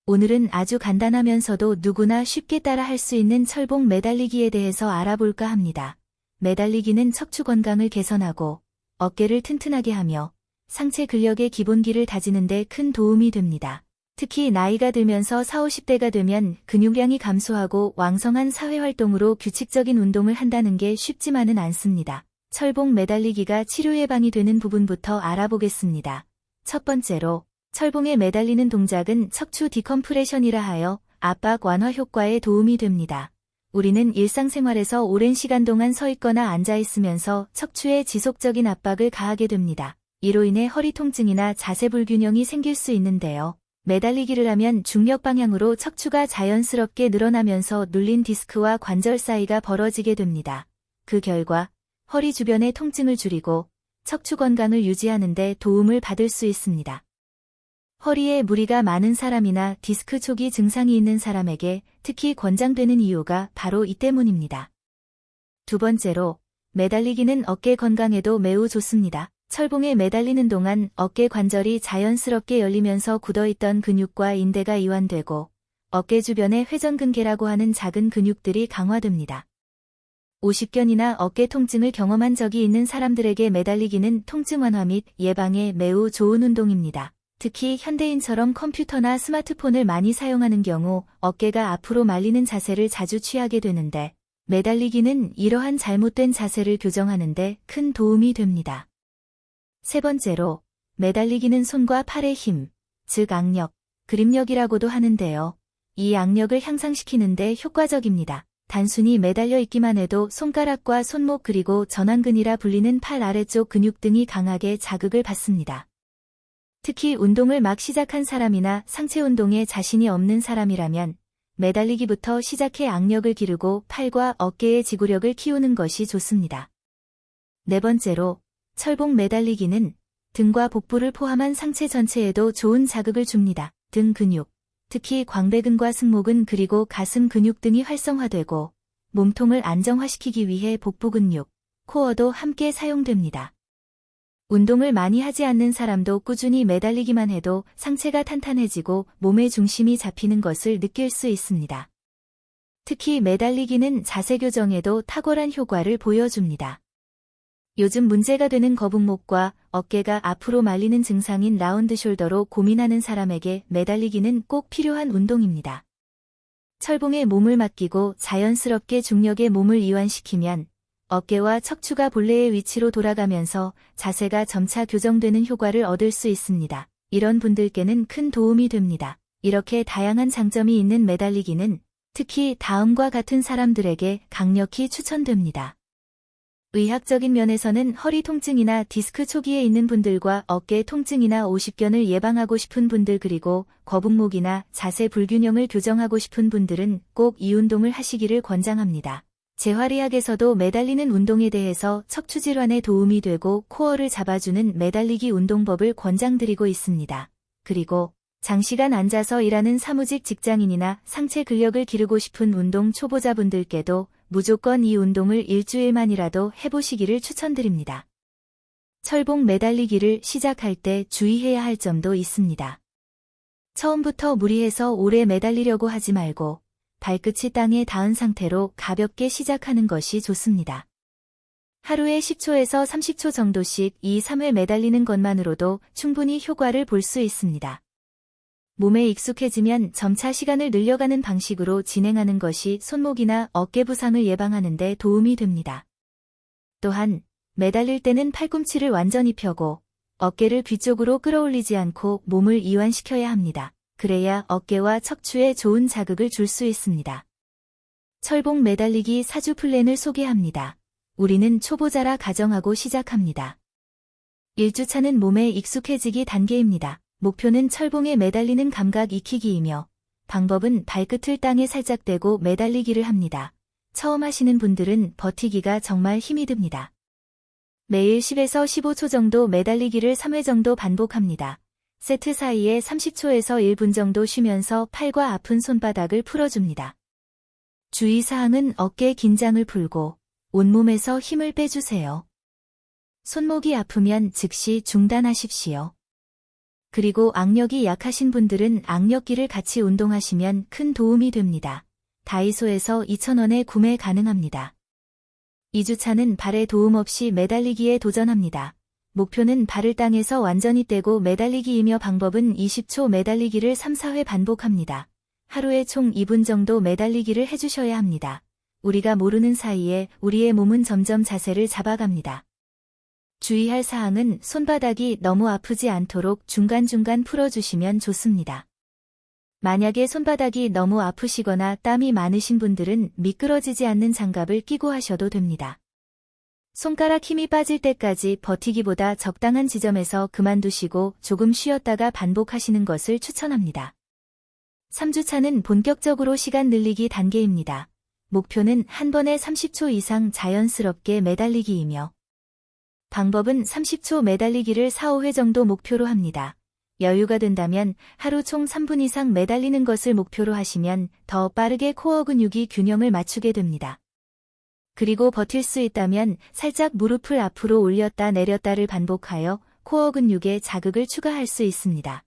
오늘은 아주 간단하면서도 누구나 쉽게 따라 할 수 있는 철봉 매달리기에 대해서 알아볼까 합니다. 매달리기는 척추 건강을 개선하고 어깨를 튼튼하게 하며 상체 근력의 기본기를 다지는 데 큰 도움이 됩니다. 특히 나이가 들면서 40, 50대가 되면 근육량이 감소하고 왕성한 사회활동으로 규칙적인 운동을 한다는 게 쉽지만은 않습니다. 철봉 매달리기가 치료 예방이 되는 부분부터 알아보겠습니다. 첫 번째로 철봉에 매달리는 동작은 척추 디컴프레션이라 하여 압박 완화 효과에 도움이 됩니다. 우리는 일상생활에서 오랜 시간 동안 서 있거나 앉아 있으면서 척추에 지속적인 압박을 가하게 됩니다. 이로 인해 허리 통증이나 자세 불균형이 생길 수 있는데요. 매달리기를 하면 중력 방향으로 척추가 자연스럽게 늘어나면서 눌린 디스크와 관절 사이가 벌어지게 됩니다. 그 결과 허리 주변의 통증을 줄이고 척추 건강을 유지하는 데 도움을 받을 수 있습니다. 허리에 무리가 많은 사람이나 디스크 초기 증상이 있는 사람에게 특히 권장되는 이유가 바로 이 때문입니다. 두 번째로, 매달리기는 어깨 건강에도 매우 좋습니다. 철봉에 매달리는 동안 어깨 관절이 자연스럽게 열리면서 굳어있던 근육과 인대가 이완되고 어깨 주변의 회전근개라고 하는 작은 근육들이 강화됩니다. 오십견이나 어깨 통증을 경험한 적이 있는 사람들에게 매달리기는 통증 완화 및 예방에 매우 좋은 운동입니다. 특히 현대인처럼 컴퓨터나 스마트폰을 많이 사용하는 경우 어깨가 앞으로 말리는 자세를 자주 취하게 되는데 매달리기는 이러한 잘못된 자세를 교정하는 데 큰 도움이 됩니다. 세 번째로, 매달리기는 손과 팔의 힘, 즉 악력, 그립력이라고도 하는데요. 이 악력을 향상시키는 데 효과적입니다. 단순히 매달려 있기만 해도 손가락과 손목 그리고 전완근이라 불리는 팔 아래쪽 근육 등이 강하게 자극을 받습니다. 특히 운동을 막 시작한 사람이나 상체 운동에 자신이 없는 사람이라면 매달리기부터 시작해 악력을 기르고 팔과 어깨의 지구력을 키우는 것이 좋습니다. 네 번째로, 철봉 매달리기는 등과 복부를 포함한 상체 전체에도 좋은 자극을 줍니다. 등 근육, 특히 광배근과 승모근 그리고 가슴 근육 등이 활성화되고 몸통을 안정화시키기 위해 복부 근육, 코어도 함께 사용됩니다. 운동을 많이 하지 않는 사람도 꾸준히 매달리기만 해도 상체가 탄탄해지고 몸의 중심이 잡히는 것을 느낄 수 있습니다. 특히 매달리기는 자세 교정에도 탁월한 효과를 보여줍니다. 요즘 문제가 되는 거북목과 어깨가 앞으로 말리는 증상인 라운드 숄더로 고민하는 사람에게 매달리기는 꼭 필요한 운동입니다. 철봉에 몸을 맡기고 자연스럽게 중력에 몸을 이완시키면 어깨와 척추가 본래의 위치로 돌아가면서 자세가 점차 교정되는 효과를 얻을 수 있습니다. 이런 분들께는 큰 도움이 됩니다. 이렇게 다양한 장점이 있는 매달리기는 특히 다음과 같은 사람들에게 강력히 추천됩니다. 의학적인 면에서는 허리 통증이나 디스크 초기에 있는 분들과 어깨 통증이나 오십견을 예방하고 싶은 분들 그리고 거북목이나 자세 불균형을 교정하고 싶은 분들은 꼭 이 운동을 하시기를 권장합니다. 재활의학에서도 매달리는 운동에 대해서 척추 질환에 도움이 되고 코어를 잡아주는 매달리기 운동법을 권장드리고 있습니다. 그리고 장시간 앉아서 일하는 사무직 직장인이나 상체 근력을 기르고 싶은 운동 초보자분들께도 무조건 이 운동을 일주일만이라도 해보시기를 추천드립니다. 철봉 매달리기를 시작할 때 주의해야 할 점도 있습니다. 처음부터 무리해서 오래 매달리려고 하지 말고 발끝이 땅에 닿은 상태로 가볍게 시작하는 것이 좋습니다. 하루에 10초에서 30초 정도씩 2, 3회 매달리는 것만으로도 충분히 효과를 볼 수 있습니다. 몸에 익숙해지면 점차 시간을 늘려가는 방식으로 진행하는 것이 손목이나 어깨 부상을 예방하는 데 도움이 됩니다. 또한 매달릴 때는 팔꿈치를 완전히 펴고 어깨를 귀 쪽으로 끌어올리지 않고 몸을 이완시켜야 합니다. 그래야 어깨와 척추에 좋은 자극을 줄 수 있습니다. 철봉 매달리기 사주 플랜을 소개합니다. 우리는 초보자라 가정하고 시작합니다. 1주차는 몸에 익숙해지기 단계입니다. 목표는 철봉에 매달리는 감각 익히기이며 방법은 발끝을 땅에 살짝 대고 매달리기를 합니다. 처음 하시는 분들은 버티기가 정말 힘이 듭니다. 매일 10에서 15초 정도 매달리기를 3회 정도 반복합니다. 세트 사이에 30초에서 1분 정도 쉬면서 팔과 아픈 손바닥을 풀어줍니다. 주의사항은 어깨 긴장을 풀고 온몸에서 힘을 빼주세요. 손목이 아프면 즉시 중단하십시오. 그리고 악력이 약하신 분들은 악력기를 같이 운동하시면 큰 도움이 됩니다. 다이소에서 2,000원에 구매 가능합니다. 2주차는 발에 도움 없이 매달리기에 도전합니다. 목표는 발을 땅에서 완전히 떼고 매달리기이며 방법은 20초 매달리기를 3, 4회 반복합니다. 하루에 총 2분 정도 매달리기를 해주셔야 합니다. 우리가 모르는 사이에 우리의 몸은 점점 자세를 잡아갑니다. 주의할 사항은 손바닥이 너무 아프지 않도록 중간중간 풀어주시면 좋습니다. 만약에 손바닥이 너무 아프시거나 땀이 많으신 분들은 미끄러지지 않는 장갑을 끼고 하셔도 됩니다. 손가락 힘이 빠질 때까지 버티기보다 적당한 지점에서 그만두시고 조금 쉬었다가 반복하시는 것을 추천합니다. 3주차는 본격적으로 시간 늘리기 단계입니다. 목표는 한 번에 30초 이상 자연스럽게 매달리기이며 방법은 30초 매달리기를 4, 5회 정도 목표로 합니다. 여유가 된다면 하루 총 3분 이상 매달리는 것을 목표로 하시면 더 빠르게 코어 근육이 균형을 맞추게 됩니다. 그리고 버틸 수 있다면 살짝 무릎을 앞으로 올렸다 내렸다를 반복하여 코어 근육에 자극을 추가할 수 있습니다.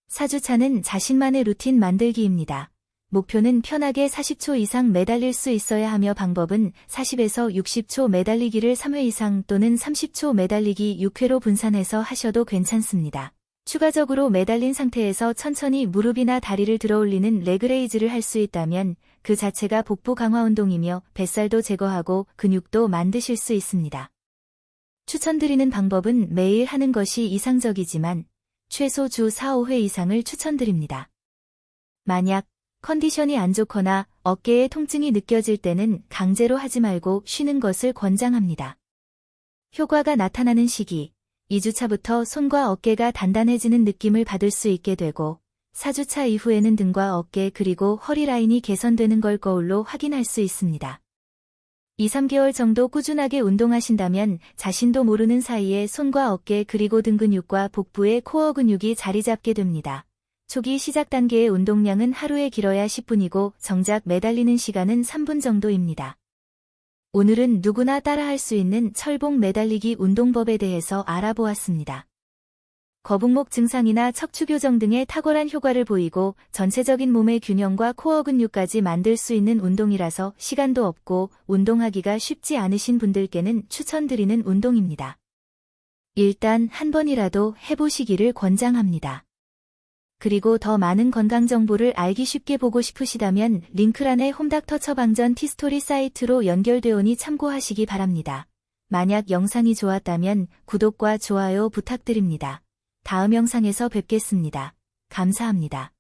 4주차는 자신만의 루틴 만들기입니다. 목표는 편하게 40초 이상 매달릴 수 있어야 하며 방법은 40에서 60초 매달리기를 3회 이상 또는 30초 매달리기 6회로 분산해서 하셔도 괜찮습니다. 추가적으로 매달린 상태에서 천천히 무릎이나 다리를 들어 올리는 레그레이즈를 할 수 있다면 그 자체가 복부 강화 운동이며 뱃살도 제거하고 근육도 만드실 수 있습니다. 추천드리는 방법은 매일 하는 것이 이상적이지만 최소 주 4, 5회 이상을 추천드립니다. 만약 컨디션이 안 좋거나 어깨에 통증이 느껴질 때는 강제로 하지 말고 쉬는 것을 권장합니다. 효과가 나타나는 시기 2주차부터 손과 어깨가 단단해지는 느낌을 받을 수 있게 되고 4주차 이후에는 등과 어깨 그리고 허리 라인이 개선되는 걸 거울로 확인할 수 있습니다. 2, 3개월 정도 꾸준하게 운동하신다면 자신도 모르는 사이에 손과 어깨 그리고 등 근육과 복부의 코어 근육이 자리 잡게 됩니다. 초기 시작 단계의 운동량은 하루에 길어야 10분이고 정작 매달리는 시간은 3분 정도입니다. 오늘은 누구나 따라할 수 있는 철봉 매달리기 운동법에 대해서 알아보았습니다. 거북목 증상이나 척추 교정 등의 탁월한 효과를 보이고 전체적인 몸의 균형과 코어 근육까지 만들 수 있는 운동이라서 시간도 없고 운동하기가 쉽지 않으신 분들께는 추천드리는 운동입니다. 일단 한 번이라도 해보시기를 권장합니다. 그리고 더 많은 건강 정보를 알기 쉽게 보고 싶으시다면 링크란의 홈닥터 처방전 티스토리 사이트로 연결되오니 참고하시기 바랍니다. 만약 영상이 좋았다면 구독과 좋아요 부탁드립니다. 다음 영상에서 뵙겠습니다. 감사합니다.